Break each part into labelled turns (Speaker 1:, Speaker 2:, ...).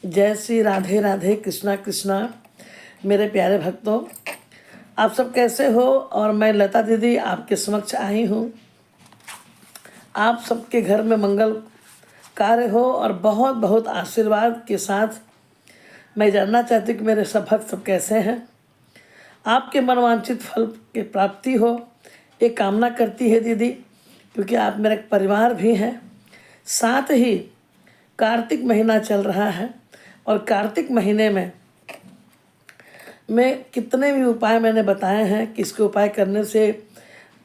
Speaker 1: जय श्री राधे राधे कृष्णा कृष्णा। मेरे प्यारे भक्तों, आप सब कैसे हो? और मैं लता दीदी आपके समक्ष आई हूँ। आप सबके घर में मंगल कार्य हो और बहुत बहुत आशीर्वाद के साथ मैं जानना चाहती हूँ कि मेरे सब भक्त सब कैसे हैं। आपके मनवांछित फल की प्राप्ति हो, ये कामना करती है दीदी, क्योंकि आप मेरा एक परिवार भी हैं। साथ ही कार्तिक महीना चल रहा है और कार्तिक महीने में कितने भी उपाय मैंने बताए हैं कि इसके उपाय करने से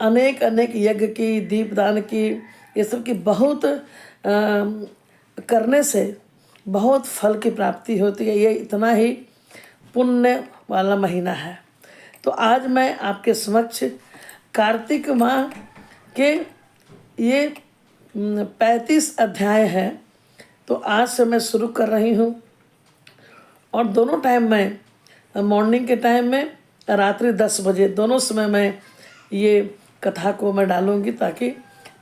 Speaker 1: अनेक अनेक यज्ञ की, दीपदान की, ये सब की बहुत करने से बहुत फल की प्राप्ति होती है। ये इतना ही पुण्य वाला महीना है। तो आज मैं आपके समक्ष कार्तिक माह के ये 35 अध्याय हैं। तो आज से मैं शुरू कर रही हूँ और दोनों टाइम में, मॉर्निंग के टाइम में, रात्रि 10 बजे, दोनों समय में ये कथा को मैं डालूँगी ताकि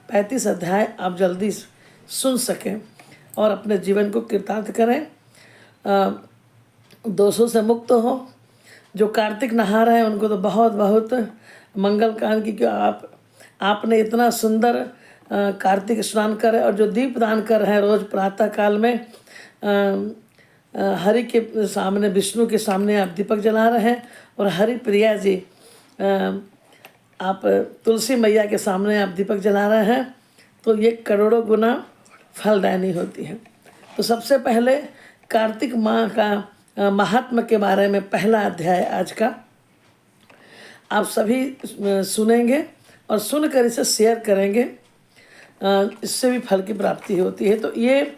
Speaker 1: 35 अध्याय आप जल्दी सुन सकें और अपने जीवन को कृतार्थ करें, दोषों से मुक्त हो। जो कार्तिक नहा रहे हैं उनको तो बहुत बहुत मंगल कांड की, आपने इतना सुंदर कार्तिक स्नान करे। और जो दीप दान कर रहे हैं रोज़ प्रातः काल में, हरि के सामने, विष्णु के सामने आप दीपक जला रहे हैं और हरि प्रिया जी, आप तुलसी मैया के सामने आप दीपक जला रहे हैं, तो ये करोड़ों गुना फलदायनी होती है। तो सबसे पहले कार्तिक माह का महात्म्य के बारे में पहला अध्याय आज का आप सभी सुनेंगे और सुनकर इसे शेयर करेंगे, इससे भी फल की प्राप्ति होती है। तो ये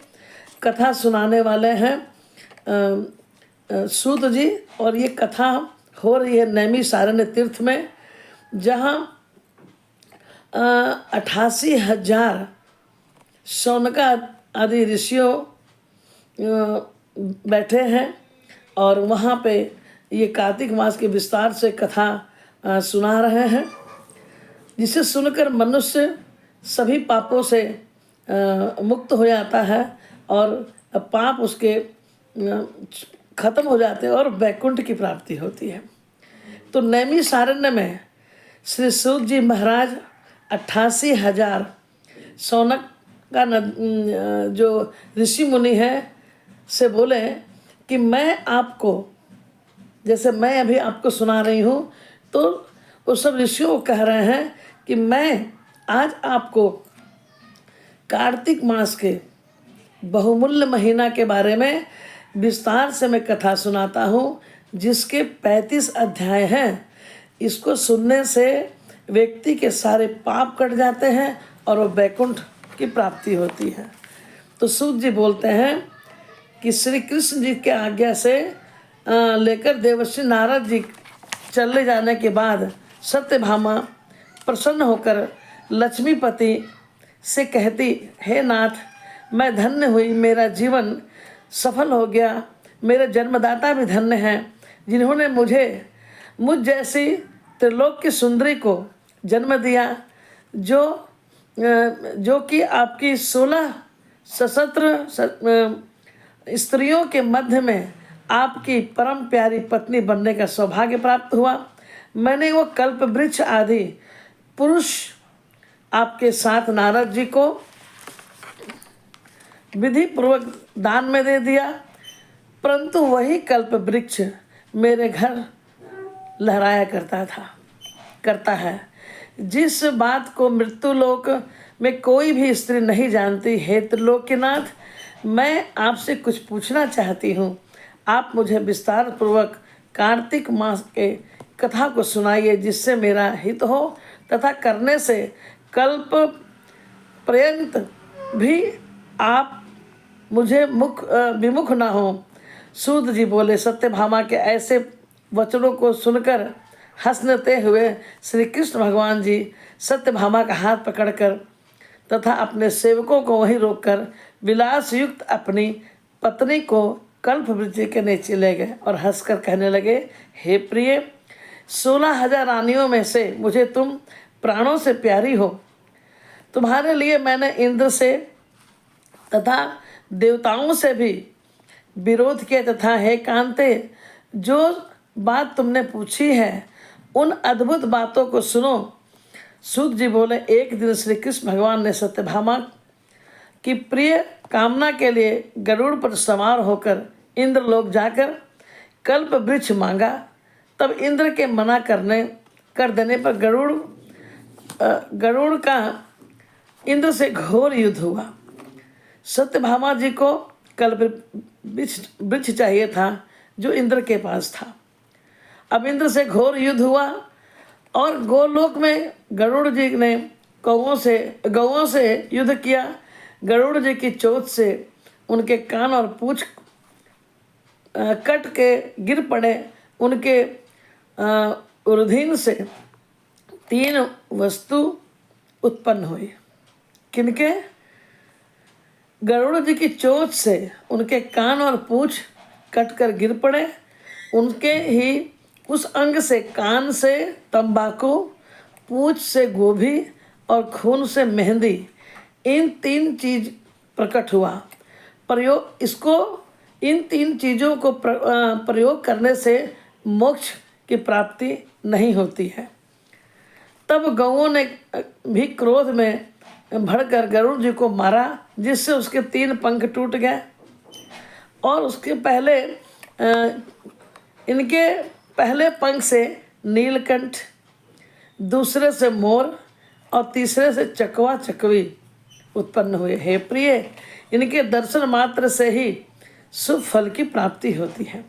Speaker 1: कथा सुनाने वाले हैं सूत जी, और ये कथा हो रही है नैमिषारण्य तीर्थ में, जहाँ 88,000 शौनका आदि ऋषियों बैठे हैं और वहाँ पे ये कार्तिक मास के विस्तार से कथा सुना रहे हैं, जिसे सुनकर मनुष्य सभी पापों से मुक्त हो जाता है और पाप उसके खत्म हो जाते हैं और वैकुंठ की प्राप्ति होती है। तो नैमिषारण्य में श्री सूत जी महाराज 88,000 शौनक का जो ऋषि मुनि है से बोले कि मैं आपको, जैसे मैं अभी आपको सुना रही हूँ, तो वो सब ऋषियों को कह रहे हैं कि मैं आज आपको कार्तिक मास के बहुमूल्य महीना के बारे में विस्तार से मैं कथा सुनाता हूँ, जिसके 35 अध्याय हैं। इसको सुनने से व्यक्ति के सारे पाप कट जाते हैं और वो वैकुंठ की प्राप्ति होती है। तो सूत जी बोलते हैं कि श्री कृष्ण जी के आज्ञा से लेकर देवर्षि नारद जी चले जाने के बाद सत्यभामा प्रसन्न होकर लक्ष्मीपति से कहती, हे नाथ, मैं धन्य हुई, मेरा जीवन सफल हो गया। मेरे जन्मदाता भी धन्य हैं, जिन्होंने मुझ जैसी त्रिलोक की सुंदरी को जन्म दिया, जो कि आपकी 16 सशस्त्र स्त्रियों के मध्य में आपकी परम प्यारी पत्नी बनने का सौभाग्य प्राप्त हुआ। मैंने वो कल्प वृक्ष आदि पुरुष आपके साथ नारद जी को विधि पूर्वक दान में दे दिया, परंतु वही कल्प वृक्ष मेरे घर लहराया करता है, जिस बात को मृत्युलोक में कोई भी स्त्री नहीं जानती। हे त्रिलोकीनाथ, मैं आपसे कुछ पूछना चाहती हूँ। आप मुझे विस्तार पूर्वक कार्तिक मास के कथा को सुनाइए, जिससे मेरा हित हो तथा करने से कल्प पर्यंत भी आप मुझे विमुख न हो। सूत जी बोले, सत्यभामा के ऐसे वचनों को सुनकर हंसते हुए श्री कृष्ण भगवान जी सत्यभामा का हाथ पकड़कर तथा अपने सेवकों को वहीं रोककर विलास युक्त अपनी पत्नी को कल्प वृक्ष के नीचे ले गए और हंसकर कहने लगे, हे प्रिय, 16,000 रानियों में से मुझे तुम प्राणों से प्यारी हो। तुम्हारे लिए मैंने इंद्र से तथा देवताओं से भी विरोध किया तथा हे कांते, जो बात तुमने पूछी है उन अद्भुत बातों को सुनो। सूत जी बोले, एक दिन श्री कृष्ण भगवान ने सत्यभामा की प्रिय कामना के लिए गरुड़ पर सवार होकर इंद्रलोक जाकर कल्प वृक्ष मांगा। तब इंद्र के मना कर देने पर गरुड़ का इंद्र से घोर युद्ध हुआ। सत्यभामा जी को कल्प वृक्ष चाहिए था जो इंद्र के पास था। अब इंद्र से घोर युद्ध हुआ और गोलोक में गरुड़ जी ने गौओं से युद्ध किया। गरुड़ जी की चोट से उनके कान और पूंछ कट के गिर पड़े। उनके उर्धीन से 3 वस्तु उत्पन्न हुई। किनके? गरुड़ जी की चोट से उनके कान और पूंछ कटकर गिर पड़े। उनके ही उस अंग से, कान से तंबाकू, पूंछ से गोभी और खून से मेहंदी, इन 3 चीज प्रकट हुआ। इन 3 चीज़ों को प्रयोग करने से मोक्ष की प्राप्ति नहीं होती है। तब गौओं ने भी क्रोध में भड़कर गरुड़ जी को मारा, जिससे उसके 3 पंख टूट गए। और उसके पहले इनके पहले पंख से नीलकंठ, दूसरे से मोर और तीसरे से चकवा चकवी उत्पन्न हुए। हे प्रिय, इनके दर्शन मात्र से ही शुभ फल की प्राप्ति होती है।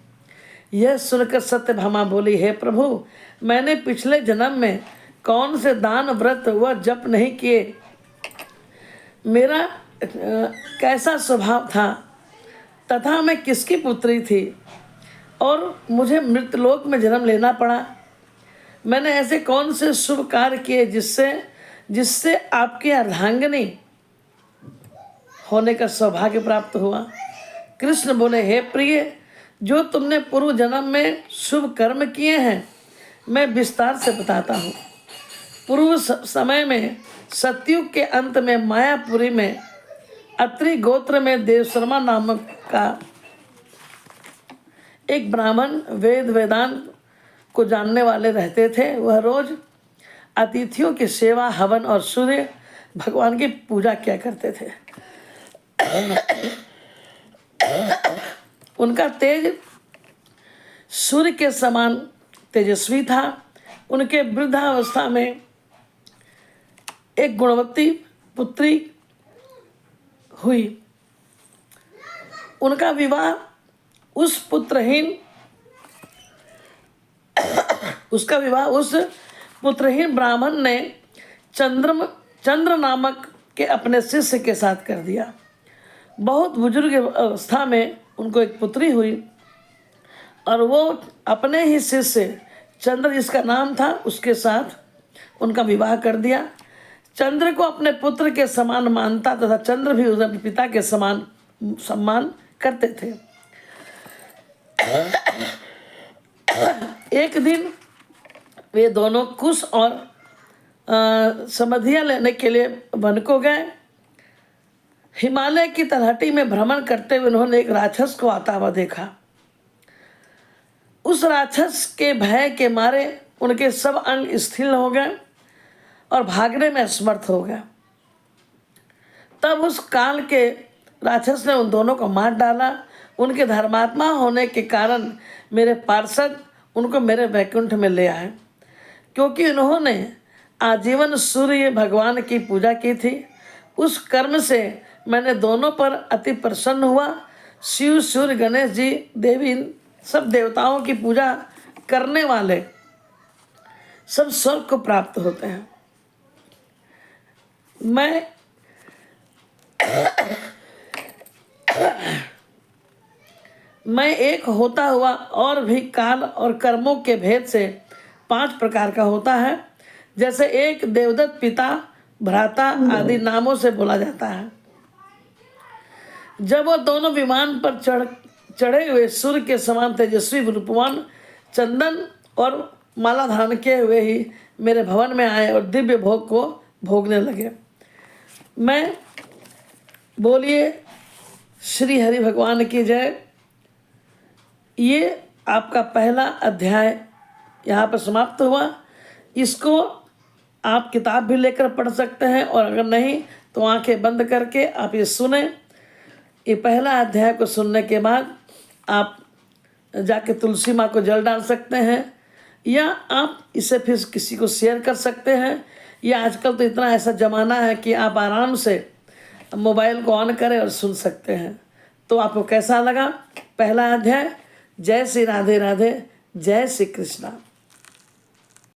Speaker 1: यह सुनकर सत्यभामा बोली, हे प्रभु, मैंने पिछले जन्म में कौन से दान, व्रत व जप नहीं किए? मेरा कैसा स्वभाव था तथा मैं किसकी पुत्री थी और मुझे मृतलोक में जन्म लेना पड़ा? मैंने ऐसे कौन से शुभ कार्य किए जिससे आपकी अर्धांगिनी होने का सौभाग्य प्राप्त हुआ? कृष्ण बोले, हे प्रिय, जो तुमने पूर्व जन्म में शुभ कर्म किए हैं मैं विस्तार से बताता हूँ। पूर्व समय में सतयुग के अंत में मायापुरी में अत्रि गोत्र में देवशर्मा नामक का एक ब्राह्मण वेदांत को जानने वाले रहते थे। वह रोज अतिथियों की सेवा, हवन और सूर्य भगवान की पूजा किया करते थे। उनका तेज सूर्य के समान तेजस्वी था। उनके वृद्धावस्था में एक गुणवती पुत्री हुई। उसका विवाह उस पुत्रहीन ब्राह्मण ने चंद्र नामक के अपने शिष्य के साथ कर दिया। बहुत बुजुर्ग अवस्था में उनको एक पुत्री हुई और वो अपने ही शिष्य चंद्र, जिसका नाम था, उसके साथ उनका विवाह कर दिया। चंद्र को अपने पुत्र के समान मानता तथा चंद्र भी उसे अपने पिता के समान सम्मान करते थे। एक दिन वे दोनों कुश और समधिया लेने के लिए वन को गए। हिमालय की तलहटी में भ्रमण करते हुए उन्होंने एक राक्षस को आता हुआ देखा। उस राक्षस के भय के मारे उनके सब अंग स्थिर हो गए और भागने में असमर्थ हो गए। तब उस काल के राक्षस ने उन दोनों को मार डाला। उनके धर्मात्मा होने के कारण मेरे पार्षद उनको मेरे वैकुंठ में ले आए, क्योंकि उन्होंने आजीवन सूर्य भगवान की पूजा की थी। उस कर्म से मैंने दोनों पर अति प्रसन्न हुआ। शिव, सूर्य, गणेश जी, देवी, इन सब देवताओं की पूजा करने वाले सब स्वर्ग को प्राप्त होते हैं। मैं एक होता हुआ और भी काल और कर्मों के भेद से 5 प्रकार का होता है। जैसे एक देवदत्त, पिता, भ्राता आदि नामों से बोला जाता है। जब वो दोनों विमान पर चढ़े हुए सूर्य के समान तेजस्वी रूपवान चंदन और माला धारण किए हुए ही मेरे भवन में आए और दिव्य भोग को भोगने लगे। मैं बोलिए श्री हरि भगवान की जय। ये आपका पहला अध्याय यहाँ पर समाप्त हुआ। इसको आप किताब भी लेकर पढ़ सकते हैं, और अगर नहीं तो आंखें बंद करके आप ये सुने। ये पहला अध्याय को सुनने के बाद आप जाके तुलसी माँ को जल डाल सकते हैं, या आप इसे फिर किसी को शेयर कर सकते हैं। या आजकल तो इतना ऐसा ज़माना है कि आप आराम से मोबाइल को ऑन करें और सुन सकते हैं। तो आपको कैसा लगा पहला अध्याय? जय श्री राधे राधे, जय श्री कृष्णा।